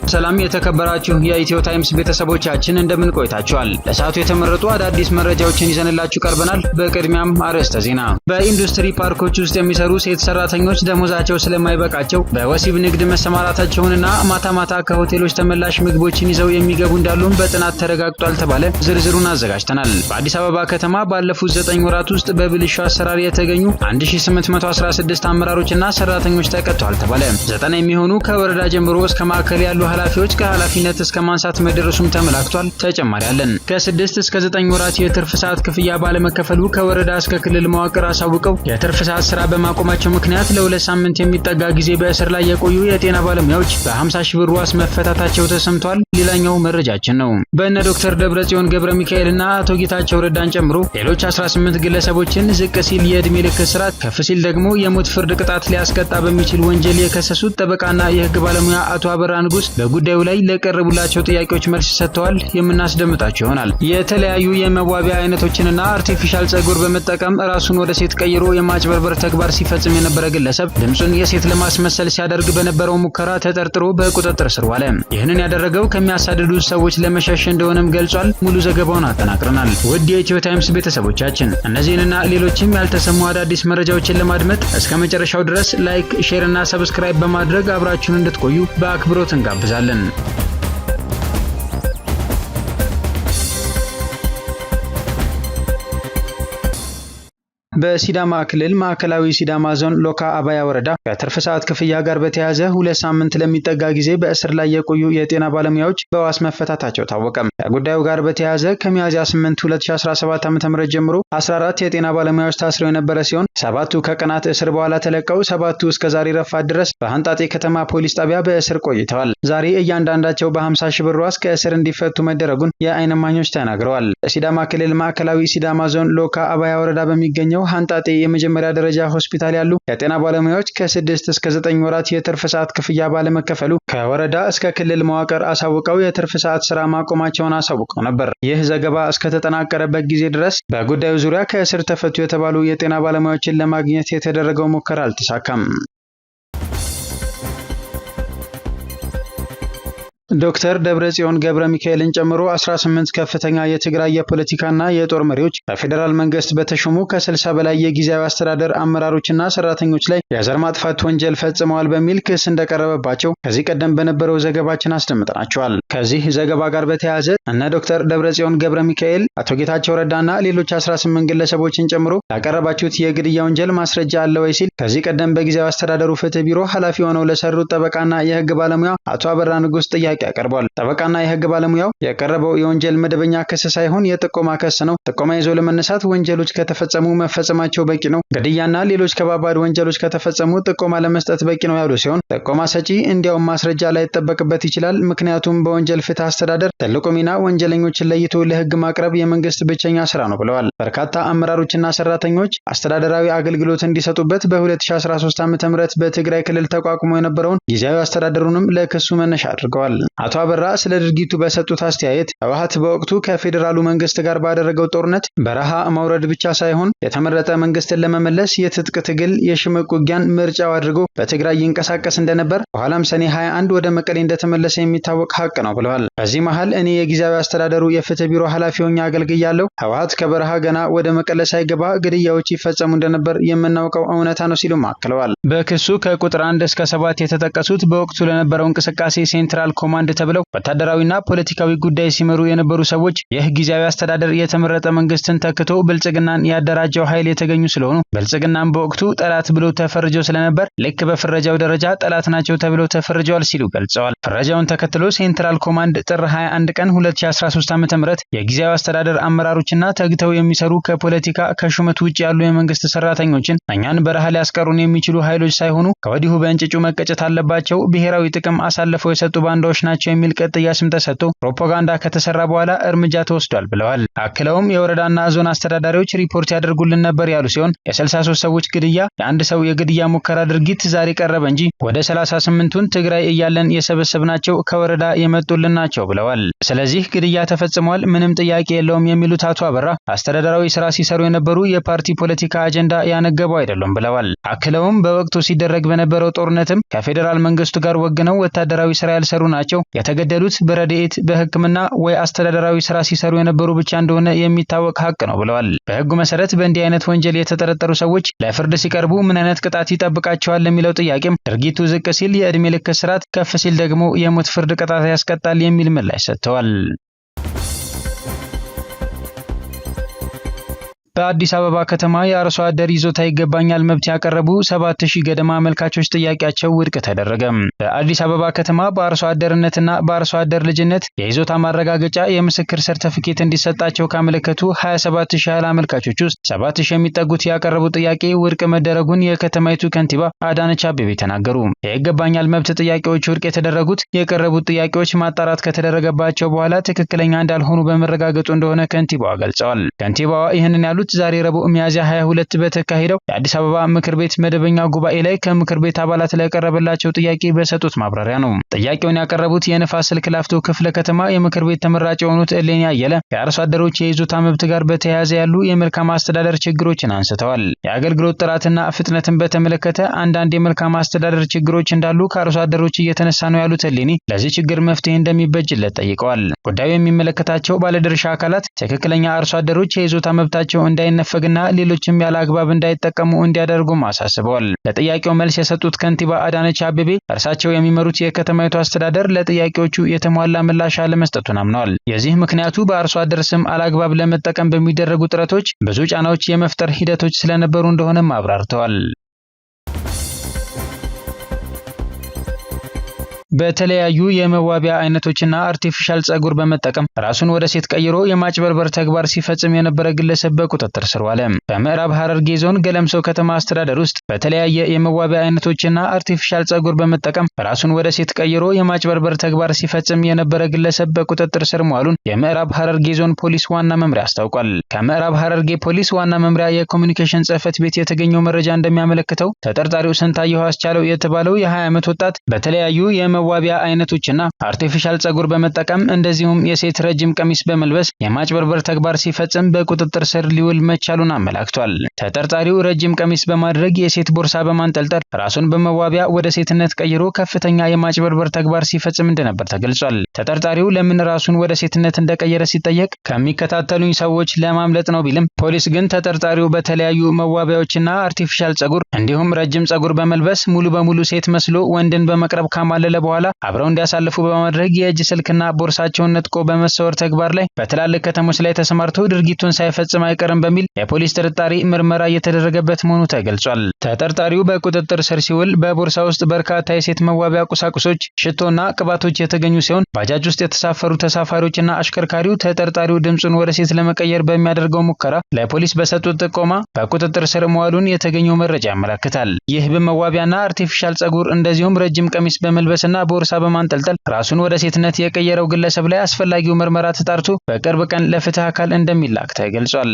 ሰላም የተከበራችሁ የኢትዮ ታይምስ ቤተሰቦቻችን እንደምን ቆይታችኋል? ለሰዓቱ የተመረጡ አዳዲስ መረጃዎችን ይዘንላችሁ ቀርበናል። በቅድሚያም አርዕስተ ዜና። በኢንዱስትሪ ፓርኮች ውስጥ የሚሰሩ ሴት ሰራተኞች ደሞዛቸው ስለማይበቃቸው በወሲብ ንግድ መሰማራታቸውንና ማታ ማታ ከሆቴሎች ተመላሽ ምግቦችን ይዘው የሚገቡ እንዳሉም በጥናት ተረጋግጧል ተባለ። ዝርዝሩን አዘጋጅተናል። በአዲስ አበባ ከተማ ባለፉት 9 ወራት ውስጥ በብልሹ አሰራር የተገኙ 1816 አመራሮችና ሰራተኞች ተቀጥተዋል ተባለ። 9 የሚሆኑ ከወረዳ ጀምሮ እስከ ማዕከል ያሉ ኃላፊዎች ከኃላፊነት እስከ ማንሳት መደረሱም ተመላክቷል። ተጨማሪ አለን። ከ6 እስከ 9 ወራት የትርፍ ሰዓት ክፍያ ባለመከፈሉ ከወረዳ እስከ ክልል መዋቅር አሳውቀው የትርፍ ሰዓት ስራ በማቆማቸው ምክንያት ለ2 ሳምንት የሚጠጋ ጊዜ በእስር ላይ የቆዩ የጤና ባለሙያዎች በ50 ሺህ ብር ዋስ መፈታታቸው ተሰምቷል። ሌላኛው መረጃችን ነው። በእነ ዶክተር ደብረጽዮን ገብረ ሚካኤልና አቶ ጌታቸው ረዳን ጨምሮ ሌሎች 18 ግለሰቦችን ዝቅ ሲል የዕድሜ ልክ እስራት ከፍ ሲል ደግሞ የሞት ፍርድ ቅጣት ሊያስቀጣ በሚችል ወንጀል የከሰሱት ጠበቃና የህግ ባለሙያ አቶ አበራ ንጉስ በጉዳዩ ላይ ለቀረቡላቸው ጥያቄዎች መልስ ሰጥተዋል። የምናስደምጣቸው ይሆናል። የተለያዩ የመዋቢያ አይነቶችንና አርቲፊሻል ጸጉር በመጠቀም ራሱን ወደ ሴት ቀይሮ የማጭበርበር ተግባር ሲፈጽም የነበረ ግለሰብ ድምጹን የሴት ለማስመሰል ሲያደርግ በነበረው ሙከራ ተጠርጥሮ በቁጥጥር ስር ዋለ። ይህንን ያደረገው ከሚያሳድዱ ሰዎች ለመሸሽ እንደሆነም ገልጿል። ሙሉ ዘገባውን አጠናቅረናል። ውድ የኢትዮ ታይምስ ቤተሰቦቻችን እነዚህንና ሌሎችም ያልተሰሙ አዳዲስ መረጃዎችን ለማድመጥ እስከ መጨረሻው ድረስ ላይክ፣ ሼር እና ሰብስክራይብ በማድረግ አብራችሁን እንድትቆዩ በአክብሮት እንጋብዛለን። በሲዳማ ክልል ማዕከላዊ ሲዳማ ዞን ሎካ አባያ ወረዳ ከትርፍ ሰዓት ክፍያ ጋር በተያያዘ 2 ሳምንት ለሚጠጋ ጊዜ በእስር ላይ የቆዩ የጤና ባለሙያዎች በዋስ መፈታታቸው ታወቀ። ከጉዳዩ ጋር በተያያዘ ከሚያዝያ 8 2017 ዓ.ም ጀምሮ 14 የጤና ባለሙያዎች ታስረው የነበረ ሲሆን 7ቱ ከቀናት እስር በኋላ ተለቀው 7ቱ እስከ ዛሬ ረፋድ ድረስ በአንጣጤ ከተማ ፖሊስ ጣቢያ በእስር ቆይተዋል። ዛሬ እያንዳንዳቸው በ50 ሺህ ብር ዋስ ከእስር እንዲፈቱ መደረጉን የዓይን እማኞች ተናግረዋል። በሲዳማ ክልል ማዕከላዊ ሲዳማ ዞን ሎካ አባያ ወረዳ በሚገኘው አንጣጤ የመጀመሪያ ደረጃ ሆስፒታል ያሉ የጤና ባለሙያዎች ከ6 እስከ 9 ወራት የትርፍ ሰዓት ክፍያ ባለመከፈሉ ከወረዳ እስከ ክልል መዋቅር አሳውቀው የትርፍ ሰዓት ስራ ማቆማቸውን አሳውቀው ነበር። ይህ ዘገባ እስከተጠናቀረበት ጊዜ ድረስ በጉዳዩ ዙሪያ ከእስር ተፈቱ የተባሉ የጤና ባለሙያዎችን ለማግኘት የተደረገው ሙከራ አልተሳካም። ዶክተር ደብረጽዮን ገብረ ሚካኤልን ጨምሮ 18 ከፍተኛ የትግራይ የፖለቲካና የጦር መሪዎች በፌዴራል መንግስት በተሾሙ ከ60 በላይ የጊዜያዊ አስተዳደር አመራሮችና ሰራተኞች ላይ የዘር ማጥፋት ወንጀል ፈጽመዋል በሚል ክስ እንደቀረበባቸው ከዚህ ቀደም በነበረው ዘገባችን አስደምጠናቸዋል። ከዚህ ዘገባ ጋር በተያያዘ እነ ዶክተር ደብረጽዮን ገብረ ሚካኤል፣ አቶ ጌታቸው ረዳና ሌሎች 18 ግለሰቦችን ጨምሮ ያቀረባችሁት የግድያ ወንጀል ማስረጃ አለ ወይ ሲል ከዚህ ቀደም በጊዜያዊ አስተዳደሩ ፍትህ ቢሮ ኃላፊ ሆነው ለሰሩት ጠበቃና የህግ ባለሙያ አቶ አበራ ንጉስ ጥያቄ ያቀርባል። ጠበቃና የህግ ባለሙያው የቀረበው የወንጀል መደበኛ ክስ ሳይሆን የጥቆማ ክስ ነው። ጥቆማ ይዞ ለመነሳት ወንጀሎች ከተፈጸሙ መፈጸማቸው በቂ ነው። ግድያና ሌሎች ከባባድ ወንጀሎች ከተፈጸሙ ጥቆማ ለመስጠት በቂ ነው ያሉ ሲሆን ጥቆማ ሰጪ እንዲያውም ማስረጃ ላይ ይጠበቅበት ይችላል። ምክንያቱም በወንጀል ፍትህ አስተዳደር ትልቁ ሚና ወንጀለኞችን ለይቶ ለህግ ማቅረብ የመንግስት ብቸኛ ስራ ነው ብለዋል። በርካታ አመራሮችና ሰራተኞች አስተዳደራዊ አገልግሎት እንዲሰጡበት በ2013 ዓ.ም በትግራይ ክልል ተቋቁሞ የነበረውን ጊዜያዊ አስተዳደሩንም ለክሱ መነሻ አድርገዋል። አቶ አበራ ስለ ድርጊቱ በሰጡት አስተያየት ህወሓት በወቅቱ ከፌዴራሉ መንግስት ጋር ባደረገው ጦርነት በረሃ መውረድ ብቻ ሳይሆን የተመረጠ መንግስትን ለመመለስ የትጥቅ ትግል የሽምቅ ውጊያን ምርጫው አድርጎ በትግራይ ይንቀሳቀስ እንደነበር በኋላም ሰኔ 21 ወደ መቀሌ እንደተመለሰ የሚታወቅ ሀቅ ነው ብለዋል። በዚህ መሃል እኔ የጊዜያዊ አስተዳደሩ የፍትህ ቢሮ ኃላፊ ሆኜ አገልግያለሁ። ህወሓት ከበረሃ ገና ወደ መቀሌ ሳይገባ ግድያዎች ይፈጸሙ እንደነበር የምናውቀው እውነታ ነው ሲሉ አክለዋል። በክሱ ከቁጥር 1 እስከ 7 የተጠቀሱት በወቅቱ ለነበረው እንቅስቃሴ ሴንትራል ኮማንድ ተብለው ወታደራዊና ፖለቲካዊ ጉዳይ ሲመሩ የነበሩ ሰዎች ይህ ጊዜያዊ አስተዳደር የተመረጠ መንግስትን ተክቶ ብልጽግናን ያደራጀው ኃይል የተገኙ ስለሆኑ ብልጽግናን በወቅቱ ጠላት ብለው ተፈርጀው ስለነበር ልክ በፍረጃው ደረጃ ጠላት ናቸው ተብለው ተፈርጀዋል ሲሉ ገልጸዋል። ፍረጃውን ተከትሎ ሴንትራል ኮማንድ ጥር 21 ቀን 2013 ዓ.ም የጊዜያዊ አስተዳደር አመራሮችና ተግተው የሚሰሩ ከፖለቲካ ከሹመት ውጭ ያሉ የመንግስት ሰራተኞችን እኛን በረሃ ሊያስቀሩን የሚችሉ ኃይሎች ሳይሆኑ ከወዲሁ በእንጭጩ መቀጨት አለባቸው፣ ብሔራዊ ጥቅም አሳልፈው የሰጡ ባንዳዎች ናቸው የሚል ቀጥያ ስም ተሰጥቶ ፕሮፓጋንዳ ከተሰራ በኋላ እርምጃ ተወስዷል ብለዋል። አክለውም የወረዳና ዞን አስተዳዳሪዎች ሪፖርት ያደርጉልን ነበር ያሉ ሲሆን የ63 ሰዎች ግድያ የአንድ ሰው የግድያ ሙከራ ድርጊት ዛሬ ቀረበ እንጂ ወደ 38ቱን ትግራይ እያለን የሰበሰብናቸው ከወረዳ የመጡልን ናቸው ብለዋል። ስለዚህ ግድያ ተፈጽሟል፣ ምንም ጥያቄ የለውም የሚሉት አቶ አበራ አስተዳደራዊ ስራ ሲሰሩ የነበሩ የፓርቲ ፖለቲካ አጀንዳ ያነገቡ አይደሉም ብለዋል። አክለውም በወቅቱ ሲደረግ በነበረው ጦርነትም ከፌዴራል መንግስቱ ጋር ወግነው ወታደራዊ ስራ ያልሰሩ ናቸው፣ የተገደሉት በረድኤት በሕክምና ወይ አስተዳደራዊ ስራ ሲሰሩ የነበሩ ብቻ እንደሆነ የሚታወቅ ሀቅ ነው ብለዋል። በሕጉ መሰረት በእንዲህ አይነት ወንጀል የተጠረጠሩ ሰዎች ለፍርድ ሲቀርቡ ምን አይነት ቅጣት ይጠብቃቸዋል ለሚለው ጥያቄም ድርጊቱ ዝቅ ሲል የዕድሜ ልክ እስራት፣ ከፍ ሲል ደግሞ የሞት ፍርድ ቅጣት ያስቀጣል የሚል ምላሽ ሰጥተዋል። በአዲስ አበባ ከተማ የአርሶ አደር ይዞታ ይገባኛል መብት ያቀረቡ 7000 ገደማ አመልካቾች ጥያቄያቸው ውድቅ ተደረገ። በአዲስ አበባ ከተማ በአርሶ አደርነትና በአርሶ አደር ልጅነት የይዞታ ማረጋገጫ የምስክር ሰርተፊኬት እንዲሰጣቸው ካመለከቱ 27000 ያህል አመልካቾች ውስጥ 7000 የሚጠጉት ያቀረቡት ጥያቄ ውድቅ መደረጉን የከተማይቱ ከንቲባ አዳነች አቤቤ ተናገሩ። የይገባኛል መብት ጥያቄዎች ውድቅ የተደረጉት የቀረቡት ጥያቄዎች ማጣራት ከተደረገባቸው በኋላ ትክክለኛ እንዳልሆኑ በመረጋገጡ እንደሆነ ከንቲባዋ ገልጸዋል። ከንቲባዋ ይህንን ያሉት ዛሬ ረቡዕ ሚያዝያ 22 በተካሄደው የአዲስ አበባ ምክር ቤት መደበኛ ጉባኤ ላይ ከምክር ቤት አባላት ላይ የቀረበላቸው ጥያቄ በሰጡት ማብራሪያ ነው። ጥያቄውን ያቀረቡት የንፋስ ስልክ ላፍቶ ክፍለ ከተማ የምክር ቤት ተመራጭ የሆኑት እሌኒ አየለ የአርሶ አደሮች የይዞታ መብት ጋር በተያያዘ ያሉ የመልካም አስተዳደር ችግሮችን አንስተዋል። የአገልግሎት ጥራትና ፍጥነትን በተመለከተ አንዳንድ የመልካም አስተዳደር ችግሮች እንዳሉ ከአርሶ አደሮች እየተነሳ ነው ያሉት እሌኒ ለዚህ ችግር መፍትሄ እንደሚበጅለት ጠይቀዋል። ጉዳዩ የሚመለከታቸው ባለድርሻ አካላት ትክክለኛ አርሶ አደሮች የይዞታ መብታቸው እንዳይነፈግና ሌሎችም ያለ አግባብ እንዳይጠቀሙ እንዲያደርጉም አሳስበዋል። ለጥያቄው መልስ የሰጡት ከንቲባ አዳነች አቤቤ እርሳቸው የሚመሩት የከተማይቱ አስተዳደር ለጥያቄዎቹ የተሟላ ምላሽ አለመስጠቱን አምነዋል። የዚህ ምክንያቱ በአርሶ አደር ስም አላግባብ ለመጠቀም በሚደረጉ ጥረቶች ብዙ ጫናዎች የመፍጠር ሂደቶች ስለነበሩ እንደሆነም አብራርተዋል። በተለያዩ የመዋቢያ አይነቶችና አርቲፊሻል ጸጉር በመጠቀም ራሱን ወደ ሴት ቀይሮ የማጭበርበር ተግባር ሲፈጽም የነበረ ግለሰብ በቁጥጥር ስር ዋለ። በምዕራብ ሐረርጌ ዞን ገለምሶ ከተማ አስተዳደር ውስጥ በተለያየ የመዋቢያ አይነቶችና አርቲፊሻል ጸጉር በመጠቀም ራሱን ወደ ሴት ቀይሮ የማጭበርበር ተግባር ሲፈጽም የነበረ ግለሰብ በቁጥጥር ስር መዋሉን የምዕራብ ሐረርጌ ዞን ፖሊስ ዋና መምሪያ አስታውቋል። ከምዕራብ ሐረርጌ ፖሊስ ዋና መምሪያ የኮሙኒኬሽን ጽሕፈት ቤት የተገኘው መረጃ እንደሚያመለክተው ተጠርጣሪው ስንታየሁ አስቻለው የተባለው የ20 ዓመት ወጣት በተለያዩ የመዋቢያ አይነቶችና አርቲፊሻል ጸጉር በመጠቀም እንደዚሁም የሴት ረጅም ቀሚስ በመልበስ የማጭበርበር ተግባር ሲፈጽም በቁጥጥር ስር ሊውል መቻሉን አመላክቷል። ተጠርጣሪው ረጅም ቀሚስ በማድረግ የሴት ቦርሳ በማንጠልጠል ራሱን በመዋቢያ ወደ ሴትነት ቀይሮ ከፍተኛ የማጭበርበር ተግባር ሲፈጽም እንደነበር ተገልጿል። ተጠርጣሪው ለምን ራሱን ወደ ሴትነት እንደቀየረ ሲጠየቅ ከሚከታተሉኝ ሰዎች ለማምለጥ ነው ቢልም ፖሊስ ግን ተጠርጣሪው በተለያዩ መዋቢያዎችና አርቲፊሻል ጸጉር እንዲሁም ረጅም ጸጉር በመልበስ ሙሉ በሙሉ ሴት መስሎ ወንድን በመቅረብ ካማለለ በኋላ አብረው እንዲያሳልፉ በማድረግ የእጅ ስልክና ቦርሳቸውን ነጥቆ በመሰወር ተግባር ላይ በትላልቅ ከተሞች ላይ ተሰማርቶ ድርጊቱን ሳይፈጽም አይቀርም በሚል የፖሊስ ጥርጣሬ ምርመራ እየተደረገበት መሆኑ ተገልጿል። ተጠርጣሪው በቁጥጥር ስር ሲውል በቦርሳ ውስጥ በርካታ የሴት መዋቢያ ቁሳቁሶች፣ ሽቶና ቅባቶች የተገኙ ሲሆን ባጃጅ ውስጥ የተሳፈሩ ተሳፋሪዎችና አሽከርካሪው ተጠርጣሪው ድምጹን ወደ ሴት ለመቀየር በሚያደርገው ሙከራ ለፖሊስ በሰጡት ጥቆማ በቁጥጥር ስር መዋሉን የተገኘው መረጃ ያመለክታል። ይህ በመዋቢያና አርቲፊሻል ጸጉር እንደዚሁም ረጅም ቀሚስ በመልበስና ቦርሳ በማንጠልጠል ራሱን ወደ ሴትነት የቀየረው ግለሰብ ላይ አስፈላጊው ምርመራ ተጣርቶ በቅርብ ቀን ለፍትህ አካል እንደሚላክ ተገልጿል።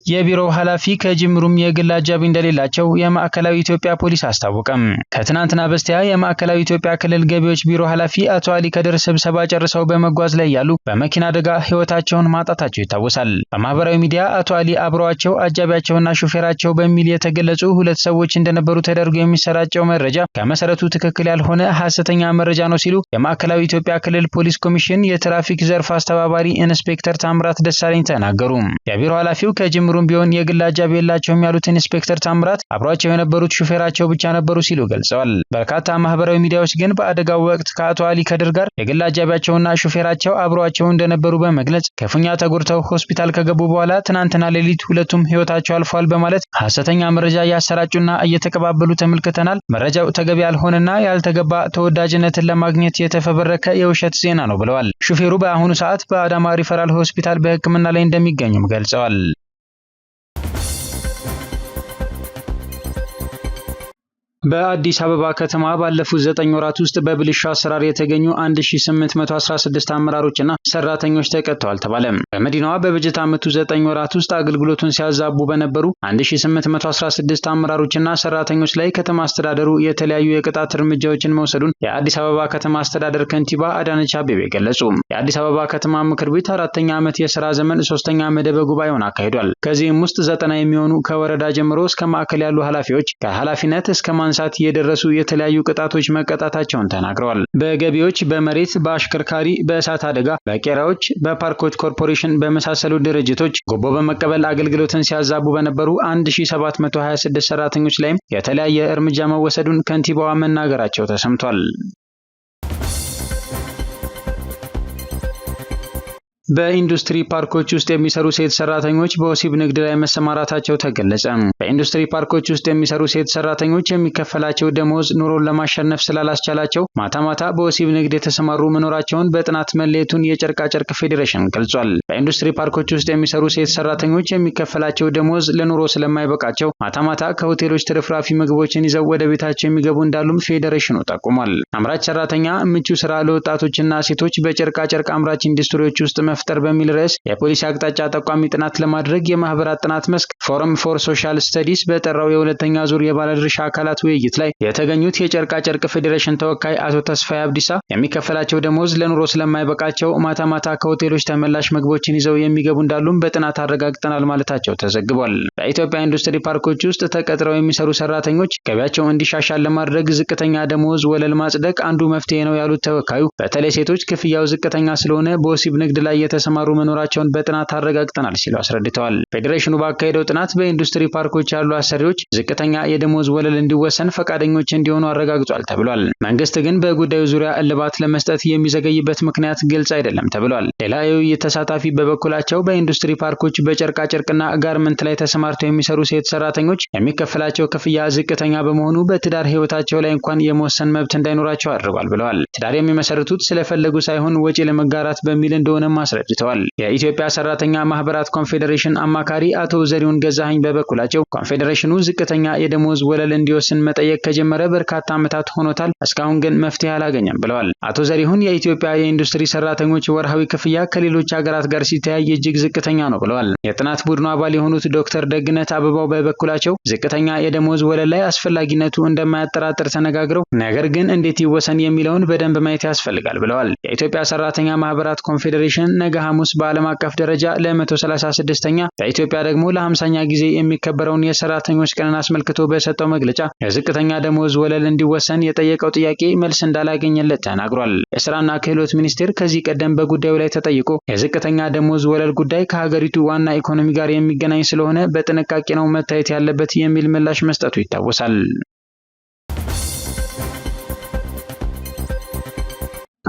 የቢሮው ኃላፊ ከጅምሩም የግል አጃቢ እንደሌላቸው የማዕከላዊ ኢትዮጵያ ፖሊስ አስታወቀም። ከትናንትና በስቲያ የማዕከላዊ ኢትዮጵያ ክልል ገቢዎች ቢሮ ኃላፊ አቶ አሊ ከድር ስብሰባ ጨርሰው በመጓዝ ላይ ያሉ በመኪና አደጋ ሕይወታቸውን ማጣታቸው ይታወሳል። በማህበራዊ ሚዲያ አቶ አሊ አብረዋቸው አጃቢያቸውና ሹፌራቸው በሚል የተገለጹ ሁለት ሰዎች እንደነበሩ ተደርጎ የሚሰራጨው መረጃ ከመሰረቱ ትክክል ያልሆነ ሐሰተኛ መረጃ ነው ሲሉ የማዕከላዊ ኢትዮጵያ ክልል ፖሊስ ኮሚሽን የትራፊክ ዘርፍ አስተባባሪ ኢንስፔክተር ታምራት ደሳለኝ ተናገሩ። የቢሮ ኃላፊው ከጅምሩ ቢሆን የግል አጃቢ የላቸውም ያሉት ኢንስፔክተር ታምራት አብሯቸው የነበሩት ሹፌራቸው ብቻ ነበሩ ሲሉ ገልጸዋል። በርካታ ማህበራዊ ሚዲያዎች ግን በአደጋው ወቅት ከአቶ አሊ ከድር ጋር የግል አጃቢያቸውና ሹፌራቸው አብሯቸው እንደነበሩ በመግለጽ ክፉኛ ተጎድተው ሆስፒታል ከገቡ በኋላ ትናንትና ሌሊት ሁለቱም ሕይወታቸው አልፏል በማለት ሐሰተኛ መረጃ ያሰራጩና እየተቀባበሉ ተመልክተናል። መረጃው ተገቢ ያልሆነና ያልተገባ ተወዳጅነትን ለማግኘት የተፈበረከ የውሸት ዜና ነው ብለዋል። ሹፌሩ በአሁኑ ሰዓት በአዳማ ሪፈራል ሆስፒታል በሕክምና ላይ እንደሚገኙም ገልጸዋል። በአዲስ አበባ ከተማ ባለፉት 9 ወራት ውስጥ በብልሹ አሰራር የተገኙ 1816 አመራሮችና ሰራተኞች ተቀጥተዋል ተባለ። በመዲናዋ በበጀት ዓመቱ 9 ወራት ውስጥ አገልግሎቱን ሲያዛቡ በነበሩ 1816 አመራሮችና ሰራተኞች ላይ ከተማ አስተዳደሩ የተለያዩ የቅጣት እርምጃዎችን መውሰዱን የአዲስ አበባ ከተማ አስተዳደር ከንቲባ አዳነች አቤቤ ገለጹ። የአዲስ አበባ ከተማ ምክር ቤት 4ኛ ዓመት የሥራ ዘመን 3ኛ መደበ ጉባኤውን አካሂዷል። ከዚህም ውስጥ 90 የሚሆኑ ከወረዳ ጀምሮ እስከ ማዕከል ያሉ ኃላፊዎች ከኃላፊነት እስከ በማንሳት የደረሱ የተለያዩ ቅጣቶች መቀጣታቸውን ተናግረዋል። በገቢዎች፣ በመሬት፣ በአሽከርካሪ፣ በእሳት አደጋ፣ በቄራዎች፣ በፓርኮች ኮርፖሬሽን በመሳሰሉ ድርጅቶች ጉቦ በመቀበል አገልግሎትን ሲያዛቡ በነበሩ 1726 ሰራተኞች ላይም የተለያየ እርምጃ መወሰዱን ከንቲባዋ መናገራቸው ተሰምቷል። በኢንዱስትሪ ፓርኮች ውስጥ የሚሰሩ ሴት ሰራተኞች በወሲብ ንግድ ላይ መሰማራታቸው ተገለጸ። በኢንዱስትሪ ፓርኮች ውስጥ የሚሰሩ ሴት ሰራተኞች የሚከፈላቸው ደሞዝ ኑሮን ለማሸነፍ ስላላስቻላቸው ማታ ማታ በወሲብ ንግድ የተሰማሩ መኖራቸውን በጥናት መለየቱን የጨርቃጨርቅ ፌዴሬሽን ገልጿል። በኢንዱስትሪ ፓርኮች ውስጥ የሚሰሩ ሴት ሰራተኞች የሚከፈላቸው ደሞዝ ለኑሮ ስለማይበቃቸው ማታ ማታ ከሆቴሎች ትርፍራፊ ምግቦችን ይዘው ወደ ቤታቸው የሚገቡ እንዳሉም ፌዴሬሽኑ ጠቁሟል። አምራች ሰራተኛ ምቹ ስራ ለወጣቶችና ሴቶች በጨርቃጨርቅ አምራች ኢንዱስትሪዎች ውስጥ መፍጠር በሚል ርዕስ የፖሊሲ አቅጣጫ ጠቋሚ ጥናት ለማድረግ የማህበራት ጥናት መስክ ፎረም ፎር ሶሻል ስተዲስ በጠራው የሁለተኛ ዙር የባለድርሻ አካላት ውይይት ላይ የተገኙት የጨርቃጨርቅ ፌዴሬሽን ተወካይ አቶ ተስፋዬ አብዲሳ የሚከፈላቸው ደሞዝ ለኑሮ ስለማይበቃቸው ማታ ማታ ከሆቴሎች ተመላሽ ምግቦችን ይዘው የሚገቡ እንዳሉም በጥናት አረጋግጠናል ማለታቸው ተዘግቧል። በኢትዮጵያ ኢንዱስትሪ ፓርኮች ውስጥ ተቀጥረው የሚሰሩ ሰራተኞች ገቢያቸው እንዲሻሻል ለማድረግ ዝቅተኛ ደሞዝ ወለል ማጽደቅ አንዱ መፍትሄ ነው ያሉት ተወካዩ በተለይ ሴቶች ክፍያው ዝቅተኛ ስለሆነ በወሲብ ንግድ ላይ የተሰማሩ መኖራቸውን በጥናት አረጋግጠናል ሲሉ አስረድተዋል። ፌዴሬሽኑ ባካሄደው ጥናት በኢንዱስትሪ ፓርኮች ያሉ አሰሪዎች ዝቅተኛ የደሞዝ ወለል እንዲወሰን ፈቃደኞች እንዲሆኑ አረጋግጧል ተብሏል። መንግስት ግን በጉዳዩ ዙሪያ እልባት ለመስጠት የሚዘገይበት ምክንያት ግልጽ አይደለም ተብሏል። ሌላ የውይይት ተሳታፊ በበኩላቸው በኢንዱስትሪ ፓርኮች በጨርቃጨርቅና ጋርመንት ላይ ተሰማርተው የሚሰሩ ሴት ሰራተኞች የሚከፈላቸው ክፍያ ዝቅተኛ በመሆኑ በትዳር ህይወታቸው ላይ እንኳን የመወሰን መብት እንዳይኖራቸው አድርጓል ብለዋል። ትዳር የሚመሰርቱት ስለፈለጉ ሳይሆን ወጪ ለመጋራት በሚል እንደሆነ አስረድተዋል። የኢትዮጵያ ሰራተኛ ማህበራት ኮንፌዴሬሽን አማካሪ አቶ ዘሪሁን ገዛኸኝ በበኩላቸው ኮንፌዴሬሽኑ ዝቅተኛ የደሞዝ ወለል እንዲወስን መጠየቅ ከጀመረ በርካታ ዓመታት ሆኖታል፣ እስካሁን ግን መፍትሄ አላገኘም ብለዋል። አቶ ዘሪሁን የኢትዮጵያ የኢንዱስትሪ ሰራተኞች ወርሃዊ ክፍያ ከሌሎች ሀገራት ጋር ሲተያይ እጅግ ዝቅተኛ ነው ብለዋል። የጥናት ቡድኑ አባል የሆኑት ዶክተር ደግነት አበባው በበኩላቸው ዝቅተኛ የደሞዝ ወለል ላይ አስፈላጊነቱ እንደማያጠራጥር ተነጋግረው ነገር ግን እንዴት ይወሰን የሚለውን በደንብ ማየት ያስፈልጋል ብለዋል። የኢትዮጵያ ሰራተኛ ማህበራት ኮንፌዴሬሽን ነገ ሐሙስ በዓለም አቀፍ ደረጃ ለ136ኛ በኢትዮጵያ ደግሞ ለ50ኛ ጊዜ የሚከበረውን የሰራተኞች ቀንን አስመልክቶ በሰጠው መግለጫ የዝቅተኛ ደሞዝ ወለል እንዲወሰን የጠየቀው ጥያቄ መልስ እንዳላገኘለት ተናግሯል። የስራና ክህሎት ሚኒስቴር ከዚህ ቀደም በጉዳዩ ላይ ተጠይቆ የዝቅተኛ ደሞዝ ወለል ጉዳይ ከሀገሪቱ ዋና ኢኮኖሚ ጋር የሚገናኝ ስለሆነ በጥንቃቄ ነው መታየት ያለበት የሚል ምላሽ መስጠቱ ይታወሳል።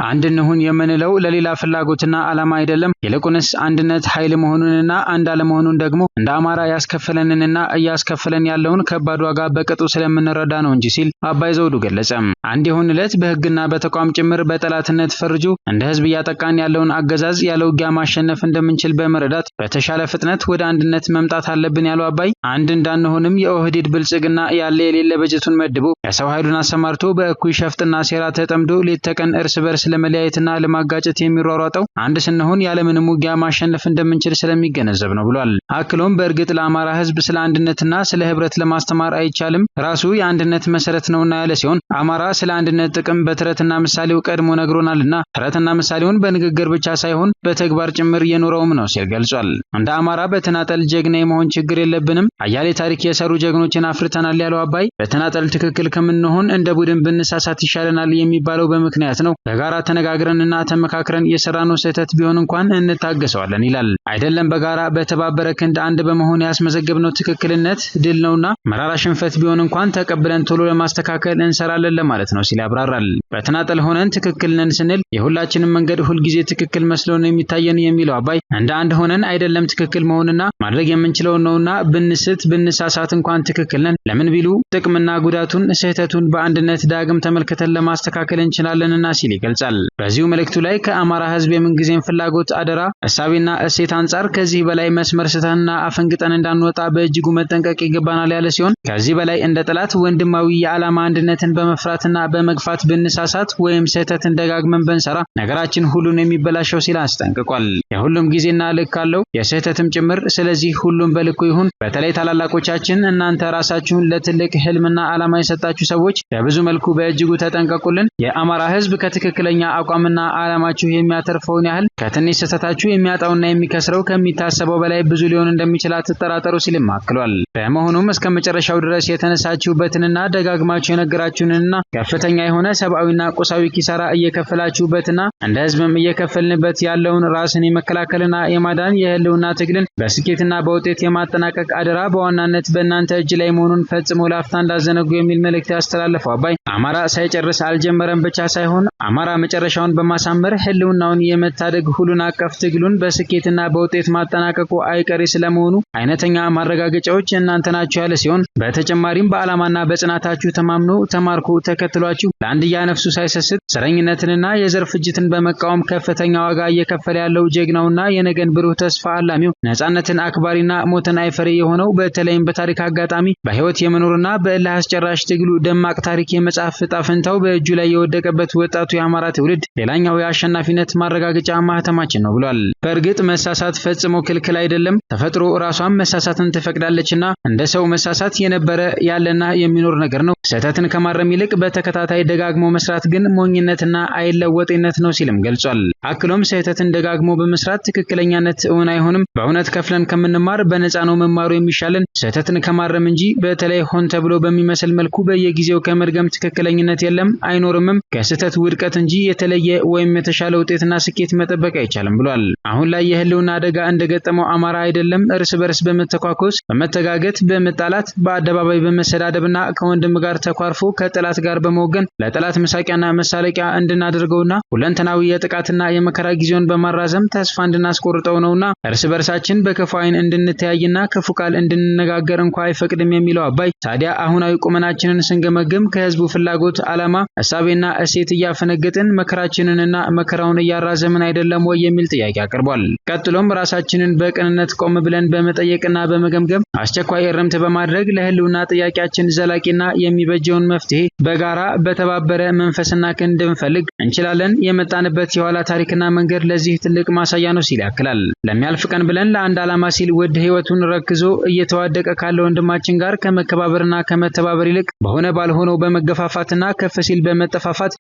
አንድ እንሁን የምንለው ለሌላ ፍላጎትና ዓላማ አይደለም። ይልቁንስ አንድነት ኃይል መሆኑንና አንድ አለመሆኑን ደግሞ እንደ አማራ ያስከፈለንንና እያስከፈለን ያለውን ከባድ ዋጋ በቅጡ ስለምንረዳ ነው እንጂ ሲል አባይ ዘውዱ ገለጸ። አንድ ይሁን ዕለት በህግና በተቋም ጭምር በጠላትነት ፈርጆ እንደ ህዝብ እያጠቃን ያለውን አገዛዝ ያለ ውጊያ ማሸነፍ እንደምንችል በመረዳት በተሻለ ፍጥነት ወደ አንድነት መምጣት አለብን ያለው አባይ አንድ እንዳንሆንም የኦህዴድ ብልጽግና ያለ የሌለ በጀቱን መድቦ የሰው ኃይሉን አሰማርቶ በእኩይ ሸፍጥና ሴራ ተጠምዶ ሌት ተቀን እርስ በርስ ለመለያየትና ለማጋጨት የሚሯሯጠው አንድ ስንሆን ያለምንም ውጊያ ማሸነፍ እንደምንችል ስለሚገነዘብ ነው ብሏል። አክሎም በእርግጥ ለአማራ ህዝብ ስለ አንድነትና ስለ ህብረት ለማስተማር አይቻልም፣ ራሱ የአንድነት መሰረት ነውና ያለ ሲሆን አማራ ስለ አንድነት ጥቅም በተረትና ምሳሌው ቀድሞ ነግሮናልና ተረትና ምሳሌውን በንግግር ብቻ ሳይሆን በተግባር ጭምር የኖረውም ነው ሲል ገልጿል። እንደ አማራ በተናጠል ጀግና የመሆን ችግር የለብንም፣ አያሌ ታሪክ የሰሩ ጀግኖችን አፍርተናል ያለው አባይ በተናጠል ትክክል ከምንሆን እንደ ቡድን ብንሳሳት ይሻለናል የሚባለው በምክንያት ነው። በጋራ ተነጋግረንና ተመካክረን የሰራነው ስህተት ቢሆን እንኳን እንታገሰዋለን ይላል። አይደለም በጋራ በተባበረ ክንድ አንድ በመሆን ያስመዘገብነው ትክክልነት ድል ነውና መራራ ሽንፈት ቢሆን እንኳን ተቀብለን ቶሎ ለማስተካከል እንሰራለን ለማለት ነው ሲል ያብራራል። በተናጠል ሆነን ትክክል ነን ስንል የሁላችንም መንገድ ሁልጊዜ ትክክል መስሎ ነው የሚታየን የሚለው አባይ እንደ አንድ ሆነን አይደለም ትክክል መሆንና ማድረግ የምንችለው ነውና ብንስት ብንሳሳት እንኳን ትክክል ነን ለምን ቢሉ ጥቅምና ጉዳቱን ስህተቱን በአንድነት ዳግም ተመልክተን ለማስተካከል እንችላለንና ሲል ይገልጻል። በዚሁ መልእክቱ ላይ ከአማራ ህዝብ የምንጊዜም ፍላጎት አደራ እሳቤና እሴት አንጻር ከዚህ በላይ መስመር ስተንና አፈንግጠን እንዳንወጣ በእጅጉ መጠንቀቅ ይገባናል ያለ ሲሆን ከዚህ በላይ እንደ ጠላት ወንድማዊ የዓላማ አንድነትን በመፍራትና በመግፋት ብንሳሳት ወይም ስህተትን ደጋግመን ብንሰራ ነገራችን ሁሉን የሚበላሸው ሲል አስጠንቅቋል። የሁሉም ጊዜና ልክ አለው። በስህተትም ጭምር። ስለዚህ ሁሉም በልኩ ይሁን። በተለይ ታላላቆቻችን እናንተ ራሳችሁን ለትልቅ ህልምና ዓላማ የሰጣችሁ ሰዎች በብዙ መልኩ በእጅጉ ተጠንቀቁልን። የአማራ ህዝብ ከትክክለኛ አቋምና ዓላማችሁ የሚያተርፈውን ያህል ከትንሽ ስህተታችሁ የሚያጣውና የሚከስረው ከሚታሰበው በላይ ብዙ ሊሆን እንደሚችል አትጠራጠሩ ሲልም አክሏል። በመሆኑም እስከ መጨረሻው ድረስ የተነሳችሁበትንና ደጋግማችሁ የነገራችሁንና ከፍተኛ የሆነ ሰብአዊና ቁሳዊ ኪሳራ እየከፈላችሁበትና እንደ ህዝብም እየከፈልንበት ያለውን ራስን የመከላከልና የማዳን የህልውና ትግልን በስኬትና በውጤት የማጠናቀቅ አደራ በዋናነት በእናንተ እጅ ላይ መሆኑን ፈጽሞ ላፍታ እንዳዘነጉ የሚል መልእክት ያስተላለፈው አባይ አማራ ሳይጨርስ አልጀመረም ብቻ ሳይሆን አማራ መጨረሻውን በማሳመር ህልውናውን የመታደግ ሁሉን አቀፍ ትግሉን በስኬትና በውጤት ማጠናቀቁ አይቀሬ ስለመሆኑ አይነተኛ ማረጋገጫዎች እናንተ ናችሁ ያለ ሲሆን በተጨማሪም በዓላማና በጽናታችሁ ተማምኖ ተማርኮ ተከትሏችሁ ለአንድያ ነፍሱ ሳይሰስት ዘረኝነትንና የዘር ፍጅትን በመቃወም ከፍተኛ ዋጋ እየከፈለ ያለው ጀግናውና የነገን ብሩህ ተስፋ አላሚው ነጻነትን አክባሪና ሞትን አይፈሪ የሆነው በተለይም በታሪክ አጋጣሚ በህይወት የመኖርና በእልህ አስጨራሽ ትግሉ ደማቅ ታሪክ የመጻፍ ዕጣ ፈንታው በእጁ ላይ የወደቀበት ወጣቱ የአማራ ትውልድ ሌላኛው የአሸናፊነት ማረጋገጫ ማህተማችን ነው ብሏል። በእርግጥ መሳሳት ፈጽሞ ክልክል አይደለም። ተፈጥሮ ራሷን መሳሳትን ትፈቅዳለችና እንደ ሰው መሳሳት የነበረ ያለና የሚኖር ነገር ነው። ስህተትን ከማረም ይልቅ በተከታታይ ደጋግሞ መስራት ግን ሞኝነትና አይለወጤነት ነው ሲልም ገልጿል። አክሎም ስህተትን ደጋግሞ በመስራት ትክክለኛነት እውን አይሆንም። በእውነት ከፍለን ከምንማር በነፃ ነው መማሩ የሚሻለን። ስህተትን ከማረም እንጂ በተለይ ሆን ተብሎ በሚመስል መልኩ በየጊዜው ከመድገም ትክክለኝነት የለም አይኖርምም። ከስህተት ውድቀት እንጂ የተለየ ወይም የተሻለ ውጤትና ስኬት መጠበቅ አይቻልም ብሏል። አሁን ላይ የህልውና አደጋ እንደገጠመው አማራ አይደለም እርስ በርስ በመተኳኮስ በመተጋገት በመጣላት በአደባባይ በመሰዳደብና ከወንድም ጋር ተኳርፎ ከጠላት ጋር በመወገን ለጠላት መሳቂያና መሳለቂያ እንድናደርገውና ሁለንተናዊ የጥቃትና የመከራ ጊዜውን በማራዘም ተስፋ እንድናስቆርጠው ነውና እርስ በርሳችን በክፉ ዓይን እንድንተያይና ክፉ ቃል እንድንነጋገር እንኳን አይፈቅድም የሚለው አባይ ታዲያ አሁናዊ ቁመናችንን ስንገመግም ከህዝቡ ፍላጎት፣ ዓላማ፣ እሳቤና እሴት እያፈነገጥን መከራችንንና መከራውን እያራዘምን አይደለም ወይ የሚል ጥያቄ አቅርቧል። ቀጥሎም ራሳችንን በቅንነት ቆም ብለን በመጠየቅና በመገምገም አስቸኳይ እርምት በማድረግ ለህልውና ጥያቄያችን ዘላቂና የሚበጀውን መፍትሄ በጋራ በተባበረ መንፈስና ክንድ እንፈልግ እንችላለን። የመጣንበት የኋላ ታሪክና መንገድ ለዚህ ትልቅ ማሳያ ነው ሲል ያክላል። ለሚያልፍ ቀን ብለን ለአንድ ዓላማ ሲል ውድ ህይወቱን ረክዞ እየተዋደቀ ካለ ወንድማችን ጋር ከመከባበርና ከመተባበር ይልቅ በሆነ ባልሆነው በመገፋፋትና ከፍ ሲል በመጠፋፋት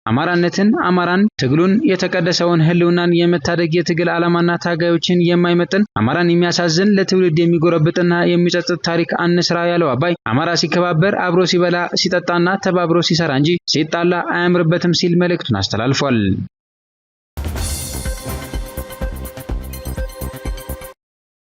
አማራን ትግሉን የተቀደሰውን ህልውናን የመታደግ የትግል ዓላማና ታጋዮችን የማይመጥን አማራን የሚያሳዝን ለትውልድ የሚጎረብጥና የሚጸጽት ታሪክ አንስራ ያለው አባይ አማራ ሲከባበር አብሮ ሲበላ ሲጠጣና ተባብሮ ሲሰራ እንጂ ሲጣላ አያምርበትም ሲል መልእክቱን አስተላልፏል።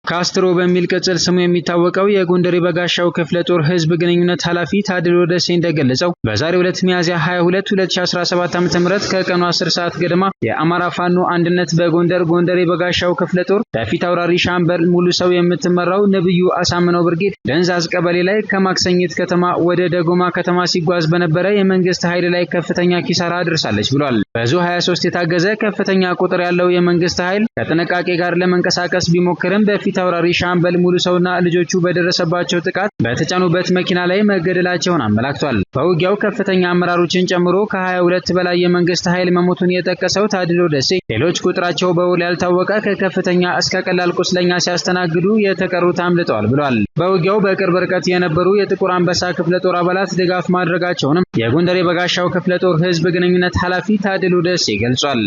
ካስትሮ በሚል ቅጽል ስሙ የሚታወቀው የጎንደር የበጋሻው ክፍለ ጦር ህዝብ ግንኙነት ኃላፊ ታድሎ ደሴ እንደገለጸው በዛሬው ዕለት ሚያዝያ 22 2017 ዓ.ም ከቀኑ 10 ሰዓት ገደማ የአማራ ፋኖ አንድነት በጎንደር የበጋሻው ክፍለ ጦር በፊት አውራሪ ሻምበል ሙሉ ሰው የምትመራው ነብዩ አሳምነው ብርጌድ ደንዛዝ ቀበሌ ላይ ከማክሰኝት ከተማ ወደ ደጎማ ከተማ ሲጓዝ በነበረ የመንግስት ኃይል ላይ ከፍተኛ ኪሳራ አድርሳለች ብሏል። በዙ 23 የታገዘ ከፍተኛ ቁጥር ያለው የመንግስት ኃይል ከጥንቃቄ ጋር ለመንቀሳቀስ ቢሞክርም በፊት አውራሪ ሻምበል ሙሉ ሰውና ልጆቹ በደረሰባቸው ጥቃት በተጫኑበት መኪና ላይ መገደላቸውን አመላክቷል። በውጊያው ከፍተኛ አመራሮችን ጨምሮ ከ22 በላይ የመንግስት ኃይል መሞቱን የጠቀሰው ታድሎ ደሴ ሌሎች ቁጥራቸው በውል ያልታወቀ ከከፍተኛ እስከ ቀላል ቁስለኛ ሲያስተናግዱ የተቀሩት አምልጠዋል ብሏል። በውጊያው በቅርብ ርቀት የነበሩ የጥቁር አንበሳ ክፍለ ጦር አባላት ድጋፍ ማድረጋቸውንም የጎንደር የበጋሻው ክፍለ ጦር ህዝብ ግንኙነት ኃላፊ ታድሎ ደሴ ገልጿል።